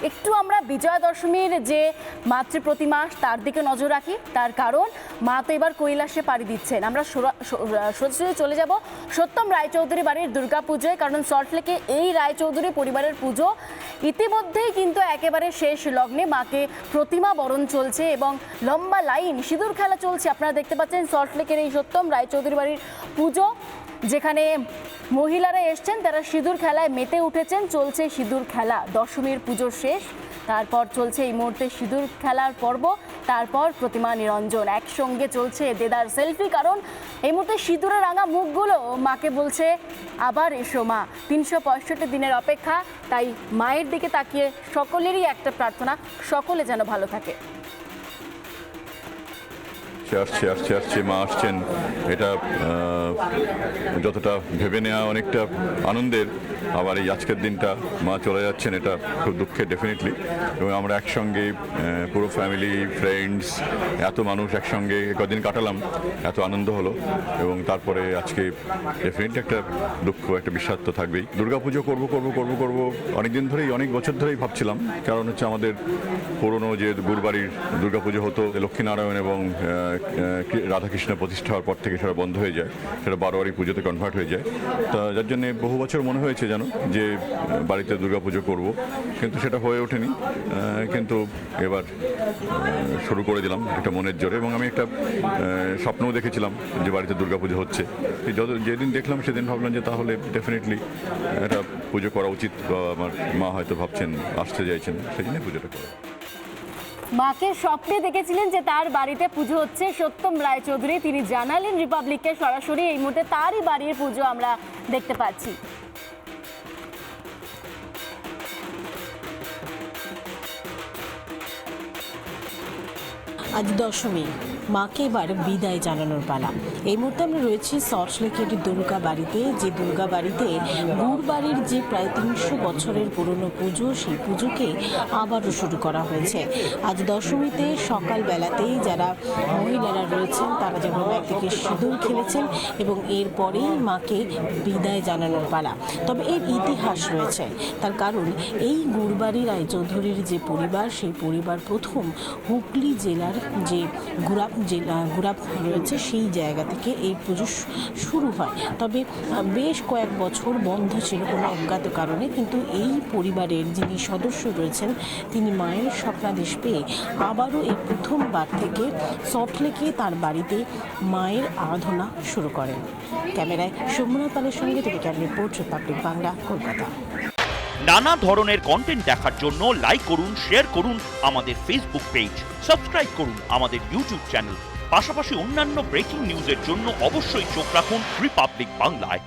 একটু আমরা বিজয়া দশমীর যে মাতৃ প্রতিমা তার দিকে নজর রাখি, তার কারণ মা তো এবার কৈলাসে পাড়ি দিচ্ছেন। আমরা সোজাসুজি চলে যাব সত্যম রায়চৌধুরী বাড়ির দুর্গাপুজোয়, কারণ সল্টলেকে এই রায়চৌধুরী পরিবারের পুজো ইতিমধ্যেই কিন্তু একেবারে শেষ লগ্নে। মাকে প্রতিমা বরণ চলছে এবং লম্বা লাইন, সিঁদুর খেলা চলছে। আপনারা দেখতে পাচ্ছেন সল্টলেকের এই সত্যম রায়চৌধুরী বাড়ির পুজো, যেখানে মহিলারা এসছেন, তারা সিঁদুর খেলায় মেতে উঠেছেন। চলছে সিঁদুর খেলা, দশমীর পুজো শেষ, তারপর চলছে এই মুহূর্তে সিঁদুর খেলার পর্ব, তারপর প্রতিমা নিরঞ্জন। একসঙ্গে চলছে দেদার সেলফি, কারণ এই মুহূর্তে সিঁদুরে রাঙা মুখগুলো মাকে বলছে আবার এসো মা। 365 দিনের অপেক্ষা, তাই মায়ের দিকে তাকিয়ে সকলেরই একটা প্রার্থনা, সকলে যেন ভালো থাকে। আসছে মা আসছেন, এটা যতটা ভেবে নেওয়া অনেকটা আনন্দের, আবার এই আজকের দিনটা মা চলে যাচ্ছেন এটা খুব দুঃখের ডেফিনেটলি। এবং আমরা একসঙ্গে পুরো ফ্যামিলি ফ্রেন্ডস এত মানুষ একসঙ্গে কদিন কাটালাম, এত আনন্দ হলো। এবং তারপরে আজকে ডেফিনেটলি একটা দুঃখ, একটা বিষাদ তো থাকবেই। দুর্গাপুজো করবো অনেকদিন ধরেই, অনেক বছর ধরেই ভাবছিলাম। কারণ হচ্ছে আমাদের পুরনো যে গুরবাড়ির দুর্গাপুজো হতো, লক্ষ্মীনারায়ণ এবং রাধাকৃষ্ণ প্রতিষ্ঠা হওয়ার পর থেকে সেটা বন্ধ হয়ে যায়, সেটা বারোয়ারি পুজোতে কনভার্ট হয়ে যায়। তা যার জন্যে বহু বছর মনে হয়েছে যেন যে বাড়িতে দুর্গাপুজো করব, কিন্তু সেটা হয়ে ওঠেনি। কিন্তু এবার শুরু করে দিলাম একটা মনের জোরে। এবং আমি একটা স্বপ্নও দেখেছিলাম যে বাড়িতে দুর্গাপুজো হচ্ছে। যেদিন দেখলাম সেদিন ভাবলাম যে তাহলে ডেফিনেটলি একটা পুজো করা উচিত, বা আমার মা হয়তো ভাবছেন আসতে চাইছেন, সেই জন্য পুজোটা করা। মাকে স্বপ্নে দেখেছিলেন যে তার বাড়িতে পুজো হচ্ছে। সত্যম রায়চৌধুরী তিনি জানালেন রিপাবলিককে সরাসরি, এই মুহূর্তে তারই বাড়ির পুজো আমরা দেখতে পাচ্ছি। আজ দশমী, মাকে এবার বিদায় জানানোর পালা। এই মুহূর্তে আমরা রয়েছি সল্টলেকের দুর্গা বাড়িতে, যে দুর্গা বাড়িতে গুরবাড়ির যে প্রায় 300 বছরের পুরনো পুজো, সেই পুজোকে আবারও শুরু করা হয়েছে। আজ দশমীতে সকালবেলাতেই যারা মহিলারা রয়েছেন তারা যেমন একদিকে সিঁদুর খেলেছেন এবং এরপরেই মাকে বিদায় জানানোর পালা। তবে এর ইতিহাস রয়েছে, তার কারণ এই গুরবাড়ি রায়চৌধুরীর যে পরিবার, সেই পরিবার প্রথম হুগলি জেলার যে গুরাপ রয়েছে সেই জায়গা থেকে এই পুজো শুরু হয়। তবে বেশ কয়েক বছর বন্ধ ছিল কোনো অজ্ঞাত কারণে, কিন্তু এই পরিবারের যিনি সদস্য রয়েছেন তিনি মায়ের স্বপ্নাদেশ পেয়ে আবারও এই প্রথমবার থেকে সল্টলেকে তার বাড়িতে মায়ের আরাধনা শুরু করেন। ক্যামেরায় সোমনাথ পালের সঙ্গে থেকে রিপোর্ট, রিপাবলিক বাংলা, কলকাতা। নানা ধরনের কন্টেন্ট দেখার জন্য লাইক করুন, শেয়ার করুন আমাদের ফেসবুক পেজ, সাবস্ক্রাইব করুন আমাদের ইউটিউব চ্যানেল। পাশাপাশি অন্যান্য ব্রেকিং নিউজের জন্য অবশ্যই চোখ রাখুন রিপাবলিক বাংলায়।